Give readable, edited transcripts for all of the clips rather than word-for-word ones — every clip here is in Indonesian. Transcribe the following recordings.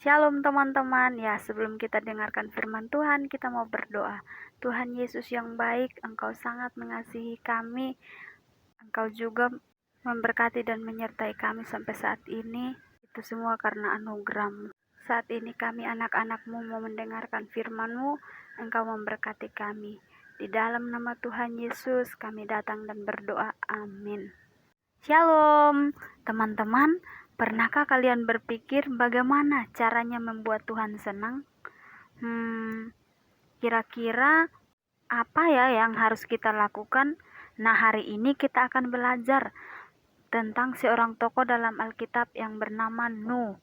Shalom teman-teman, ya sebelum kita dengarkan firman Tuhan, kita mau berdoa. Tuhan Yesus yang baik, Engkau sangat mengasihi kami, Engkau juga memberkati dan menyertai kami sampai saat ini, itu semua karena anugerah-Mu. Saat ini kami anak-anak-Mu mau mendengarkan firman-Mu, Engkau memberkati kami. Di dalam nama Tuhan Yesus kami datang dan berdoa, amin. Shalom teman-teman. Pernahkah kalian berpikir bagaimana caranya membuat Tuhan senang? Kira-kira apa ya yang harus kita lakukan? Nah, hari ini kita akan belajar tentang seorang tokoh dalam Alkitab yang bernama Nuh.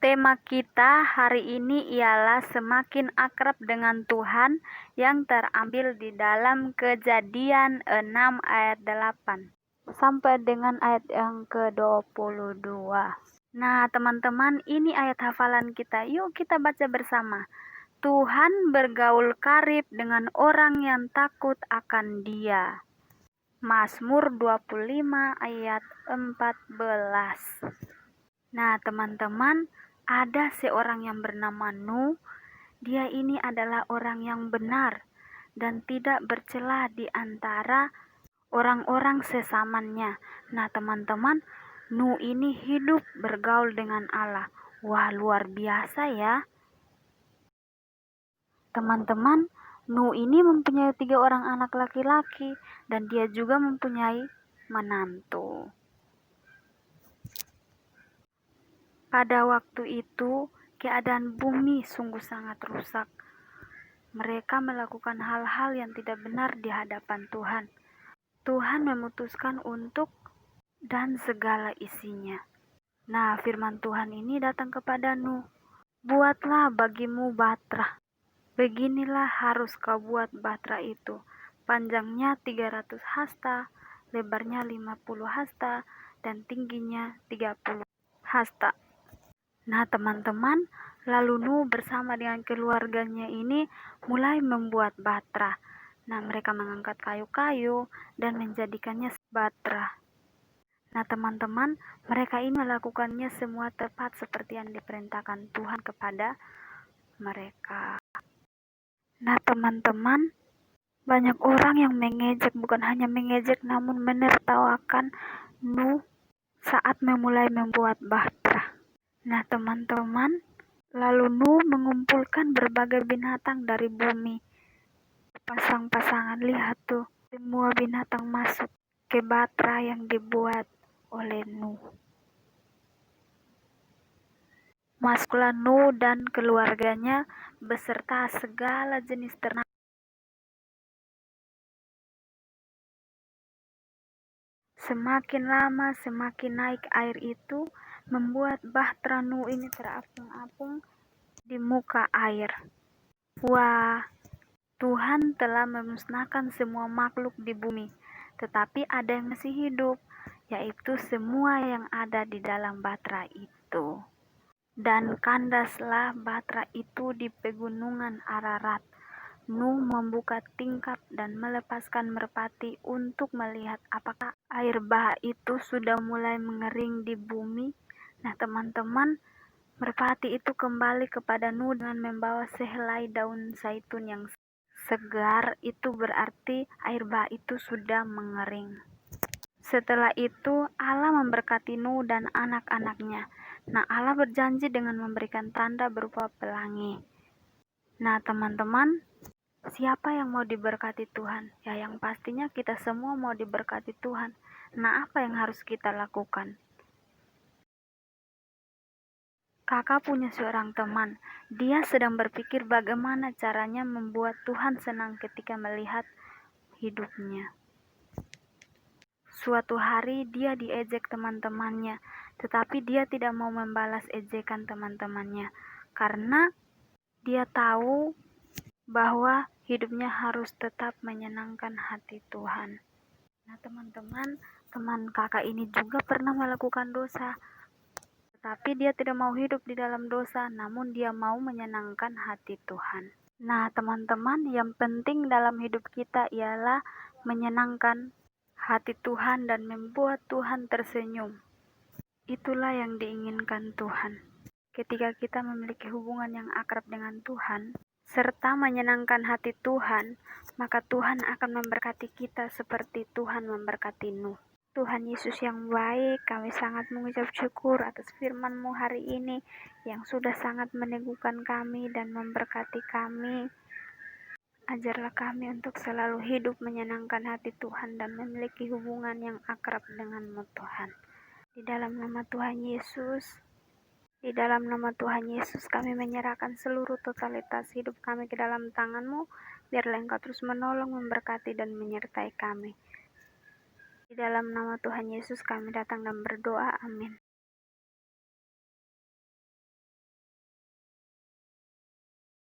Tema kita hari ini ialah semakin akrab dengan Tuhan yang terambil di dalam Kejadian 6 ayat 8. Sampai dengan ayat yang ke-22. Nah, teman-teman, ini ayat hafalan kita. Yuk kita baca bersama. Tuhan bergaul karib dengan orang yang takut akan Dia. Mazmur 25 ayat 14. Nah, teman-teman, ada seorang yang bernama Nuh. Dia ini adalah orang yang benar dan tidak bercela di antara orang-orang sesamanya. Nah, teman-teman, Nuh ini hidup bergaul dengan Allah. Wah, luar biasa ya. Teman-teman, Nuh ini mempunyai 3 orang anak laki-laki dan dia juga mempunyai menantu. Pada waktu itu, keadaan bumi sungguh sangat rusak. Mereka melakukan hal-hal yang tidak benar di hadapan Tuhan. Tuhan memutuskan untuk dan segala isinya. Nah, firman Tuhan ini datang kepada Nuh. Buatlah bagimu batra. Beginilah harus kau buat batra itu. Panjangnya 300 hasta, lebarnya 50 hasta, dan tingginya 30 hasta. Nah, teman-teman, lalu Nuh bersama dengan keluarganya ini mulai membuat batra. Nah, mereka mengangkat kayu-kayu dan menjadikannya batra. Nah, teman-teman, mereka ini melakukannya semua tepat seperti yang diperintahkan Tuhan kepada mereka. Nah, teman-teman, banyak orang yang mengejek, bukan hanya mengejek, namun menertawakan Nuh saat memulai membuat batra. Nah, teman-teman, lalu Nuh mengumpulkan berbagai binatang dari bumi. Pasang-pasangan, lihat tuh, semua binatang masuk ke batra yang dibuat oleh Nuh. Masuklah Nuh dan keluarganya beserta segala jenis ternak. Semakin lama semakin naik air itu membuat bahtera Nuh ini terapung-apung di muka air. Wah, Tuhan telah memusnahkan semua makhluk di bumi, tetapi ada yang masih hidup, yaitu semua yang ada di dalam batra itu. Dan kandaslah batra itu di pegunungan Ararat. Nuh membuka tingkap dan melepaskan merpati untuk melihat apakah air bah itu sudah mulai mengering di bumi. Nah, teman-teman, merpati itu kembali kepada Nuh dengan membawa sehelai daun zaitun yang segar. Itu berarti air bah itu sudah mengering. Setelah itu Allah memberkati Nuh dan anak-anaknya. Nah, Allah berjanji dengan memberikan tanda berupa pelangi. Nah, teman-teman, siapa yang mau diberkati Tuhan? Ya, yang pastinya kita semua mau diberkati Tuhan. Nah, apa yang harus kita lakukan? Kakak punya seorang teman. Dia sedang berpikir bagaimana caranya membuat Tuhan senang ketika melihat hidupnya. Suatu hari dia diejek teman-temannya, tetapi dia tidak mau membalas ejekan teman-temannya karena dia tahu bahwa hidupnya harus tetap menyenangkan hati Tuhan. Nah, teman-teman, teman kakak ini juga pernah melakukan dosa, tetapi dia tidak mau hidup di dalam dosa, namun dia mau menyenangkan hati Tuhan. Nah, teman-teman, yang penting dalam hidup kita ialah menyenangkan hati Tuhan dan membuat Tuhan tersenyum. Itulah yang diinginkan Tuhan. Ketika kita memiliki hubungan yang akrab dengan Tuhan, serta menyenangkan hati Tuhan, maka Tuhan akan memberkati kita seperti Tuhan memberkati Nuh. Tuhan Yesus yang baik, kami sangat mengucap syukur atas firman-Mu hari ini yang sudah sangat meneguhkan kami dan memberkati kami. Ajarlah kami untuk selalu hidup menyenangkan hati Tuhan dan memiliki hubungan yang akrab dengan-Mu Tuhan. Di dalam nama Tuhan Yesus, kami menyerahkan seluruh totalitas hidup kami ke dalam tangan-Mu. Biarlah Engkau terus menolong, memberkati, dan menyertai kami. Di dalam nama Tuhan Yesus kami datang dan berdoa. Amin.